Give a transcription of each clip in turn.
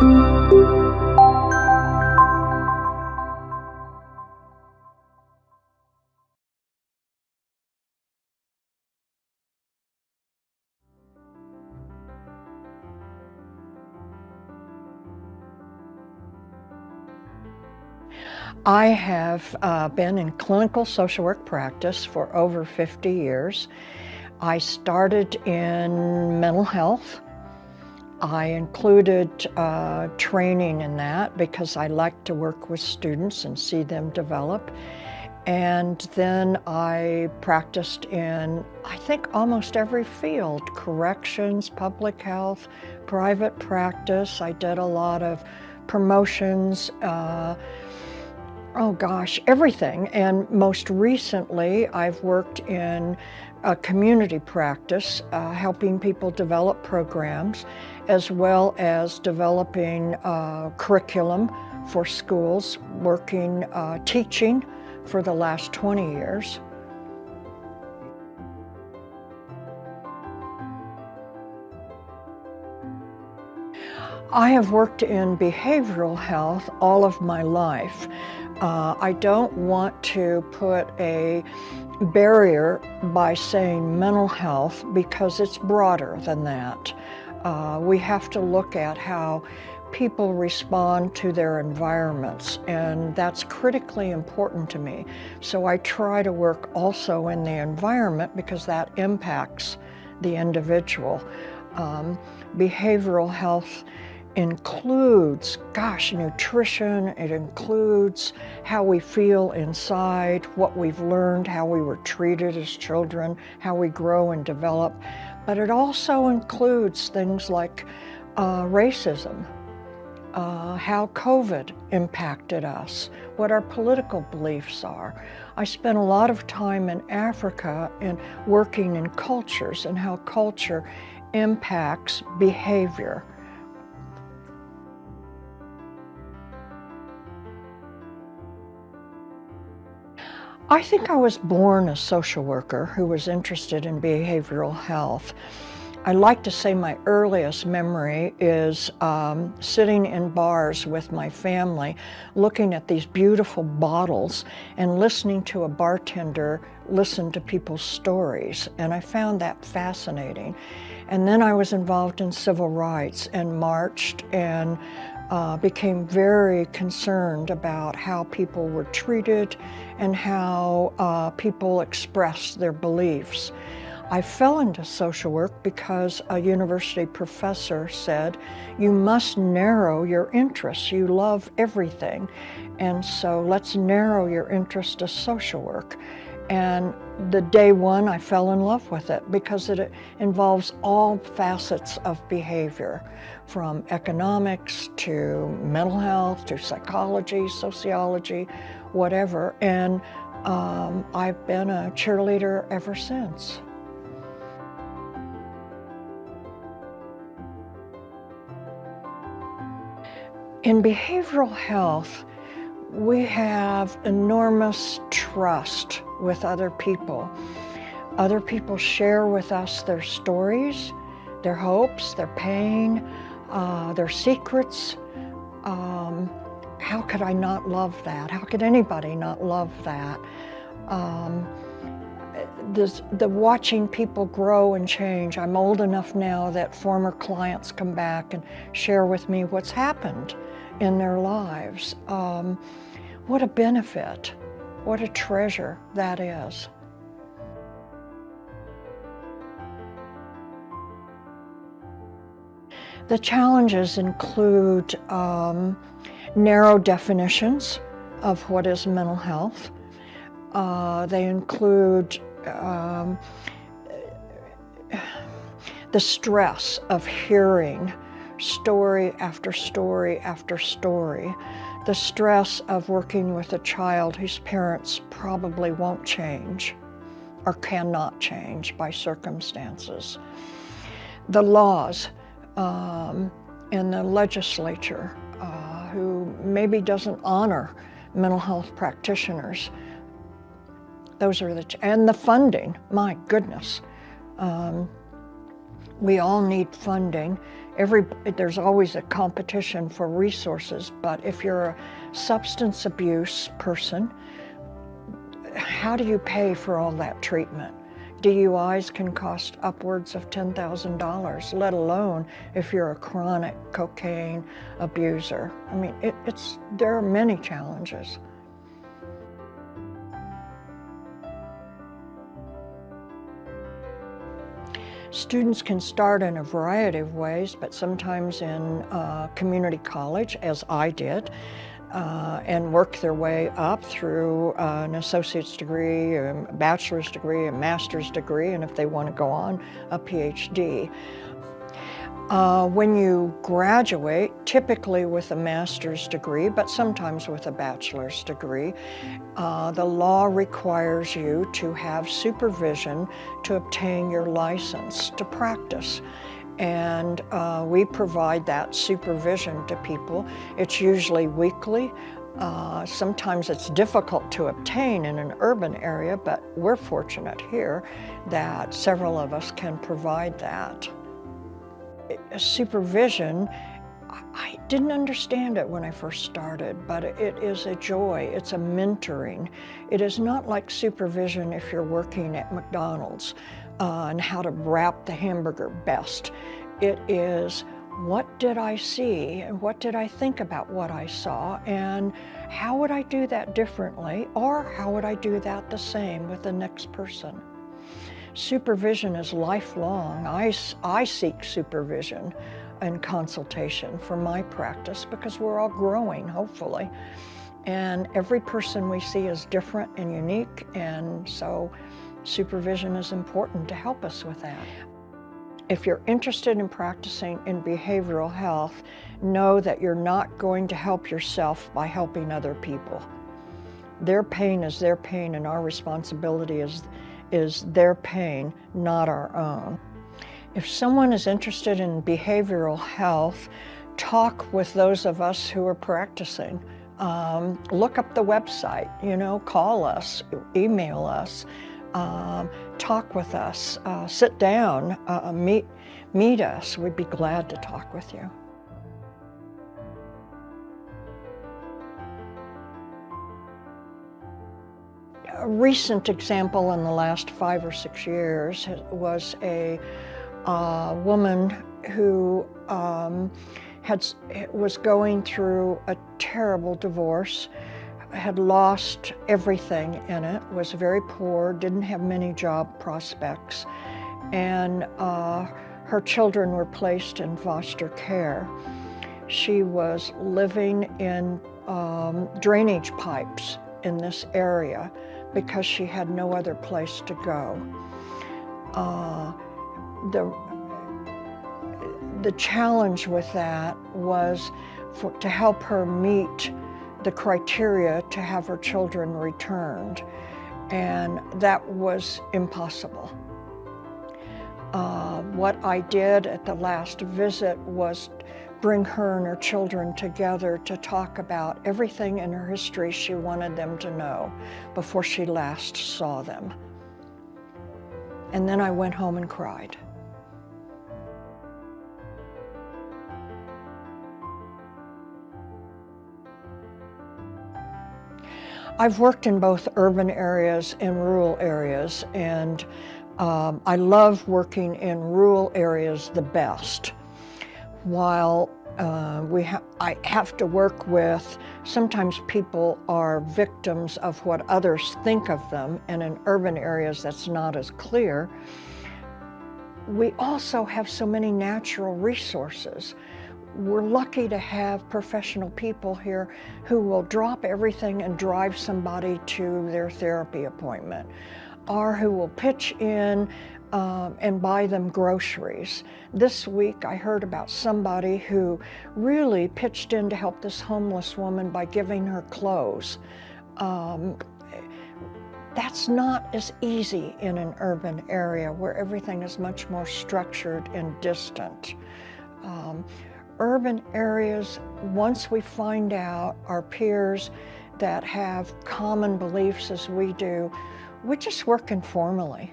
I have been in clinical social work practice for over 50 years. I started in mental health. I included training in that because I like to work with students and see them develop. And then I practiced in, I think, almost every field: corrections, public health, private practice. I did a lot of promotions, oh gosh, everything. And most recently, I've worked in a community practice, helping people develop programs, as well as developing curriculum for schools, working, teaching for the last 20 years. I have worked in behavioral health all of my life. I don't want to put a barrier by saying mental health because it's broader than that. We have to look at how people respond to their environments, and that's critically important to me. So I try to work also in the environment because that impacts the individual. Behavioral health includes, nutrition. It includes how we feel inside, what we've learned, how we were treated as children, how we grow and develop. But it also includes things like racism, how COVID impacted us, what our political beliefs are. I spent a lot of time in Africa and working in cultures and how culture impacts behavior. I think I was born a social worker who was interested in behavioral health. I like to say my earliest memory is sitting in bars with my family, looking at these beautiful bottles and listening to a bartender listen to people's stories, and I found that fascinating. And then I was involved in civil rights and marched and became very concerned about how people were treated and how people expressed their beliefs. I fell into social work because a university professor said, you must narrow your interests. You love everything. And so let's narrow your interest to social work. And the day one, I fell in love with it because it involves all facets of behavior, from economics to mental health to psychology, sociology, whatever. And I've been a cheerleader ever since. In behavioral health, we have enormous trust with other people. Other people share with us their stories, their hopes, their pain, their secrets. How could I not love that? How could anybody not love that? The watching people grow and change. I'm old enough now that former clients come back and share with me what's happened in their lives. What a benefit, what a treasure that is. The challenges include narrow definitions of what is mental health. They include the stress of hearing story after story after story, the stress of working with a child whose parents probably won't change or cannot change by circumstances, the laws in the legislature who maybe doesn't honor mental health practitioners. Those are and the funding, my goodness. We all need funding. There's always a competition for resources, but if you're a substance abuse person, how do you pay for all that treatment? DUIs can cost upwards of $10,000, let alone if you're a chronic cocaine abuser. I mean, there are many challenges. Students can start in a variety of ways, but sometimes in community college, as I did, and work their way up through an associate's degree, a bachelor's degree, a master's degree, and if they want to go on, a PhD. When you graduate, typically with a master's degree, but sometimes with a bachelor's degree, the law requires you to have supervision to obtain your license to practice. And we provide that supervision to people. It's usually weekly. Sometimes it's difficult to obtain in an urban area, but we're fortunate here that several of us can provide that. Supervision, I didn't understand it when I first started, but it is a joy. It's a mentoring. It is not like supervision if you're working at McDonald's and how to wrap the hamburger best. It is, what did I see and what did I think about what I saw, and how would I do that differently, or how would I do that the same with the next person? Supervision is lifelong. I seek supervision and consultation for my practice because we're all growing, hopefully. And every person we see is different and unique, and so supervision is important to help us with that. If you're interested in practicing in behavioral health, know that you're not going to help yourself by helping other people. Their pain is their pain, and our responsibility is their pain, not our own. If someone is interested in behavioral health, talk with those of us who are practicing. Look up the website, call us, email us, talk with us, sit down, meet us. We'd be glad to talk with you. A recent example in the last 5 or 6 years was a woman who was going through a terrible divorce, had lost everything in it, was very poor, didn't have many job prospects, and her children were placed in foster care. She was living in drainage pipes in this area because she had no other place to go. The challenge with that was to help her meet the criteria to have her children returned, and that was impossible. What I did at the last visit was bring her and her children together to talk about everything in her history she wanted them to know before she last saw them. And then I went home and cried. I've worked in both urban areas and rural areas, and I love working in rural areas the best. While I have to work with, sometimes people are victims of what others think of them, and in urban areas that's not as clear. We also have so many natural resources. We're lucky to have professional people here who will drop everything and drive somebody to their therapy appointment, or who will pitch in and buy them groceries. This week I heard about somebody who really pitched in to help this homeless woman by giving her clothes. That's not as easy in an urban area where everything is much more structured and distant. Urban areas, once we find out our peers that have common beliefs as we do, we just work informally.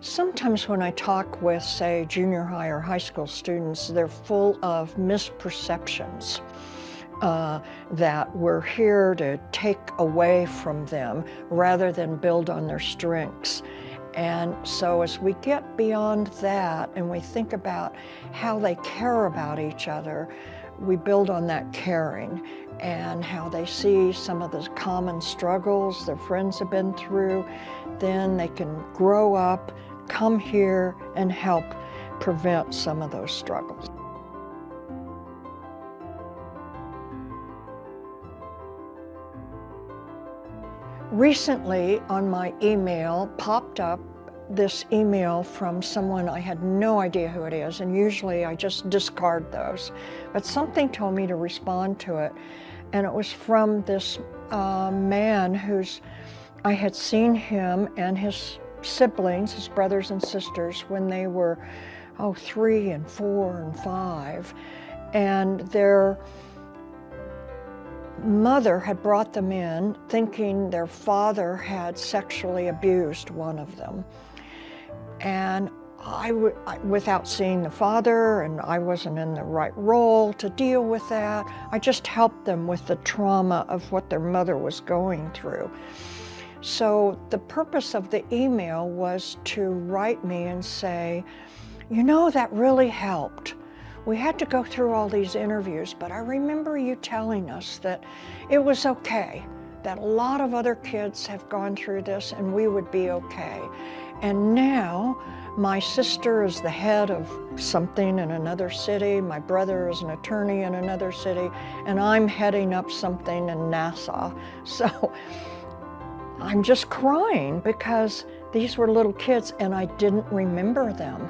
Sometimes when I talk with, say, junior high or high school students, they're full of misperceptions that we're here to take away from them rather than build on their strengths. And so as we get beyond that and we think about how they care about each other, we build on that caring and how they see some of the common struggles their friends have been through. Then they can grow up, come here, and help prevent some of those struggles. Recently on my email popped up this email from someone I had no idea who it is, and usually I just discard those. But something told me to respond to it, and it was from this man I had seen him and his siblings, his brothers and sisters, when they were 3 and 4 and 5, and their mother had brought them in thinking their father had sexually abused one of them. And without seeing the father, and I wasn't in the right role to deal with that, I just helped them with the trauma of what their mother was going through. So the purpose of the email was to write me and say, you know, that really helped. We had to go through all these interviews, but I remember you telling us that it was okay, that a lot of other kids have gone through this and we would be okay. And now my sister is the head of something in another city, my brother is an attorney in another city, and I'm heading up something in NASA. So I'm just crying because these were little kids and I didn't remember them.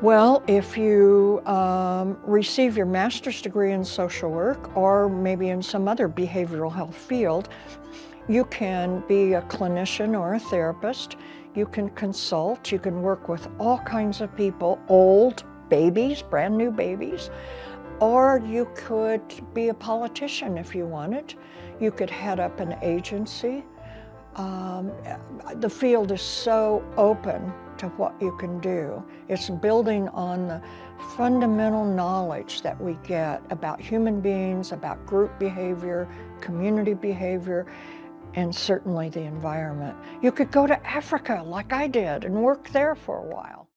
Well, if you receive your master's degree in social work or maybe in some other behavioral health field, you can be a clinician or a therapist. You can consult. You can work with all kinds of people, old babies, brand new babies, or you could be a politician if you wanted. You could head up an agency. The field is so open to what you can do. It's building on the fundamental knowledge that we get about human beings, about group behavior, community behavior, and certainly the environment. You could go to Africa like I did and work there for a while.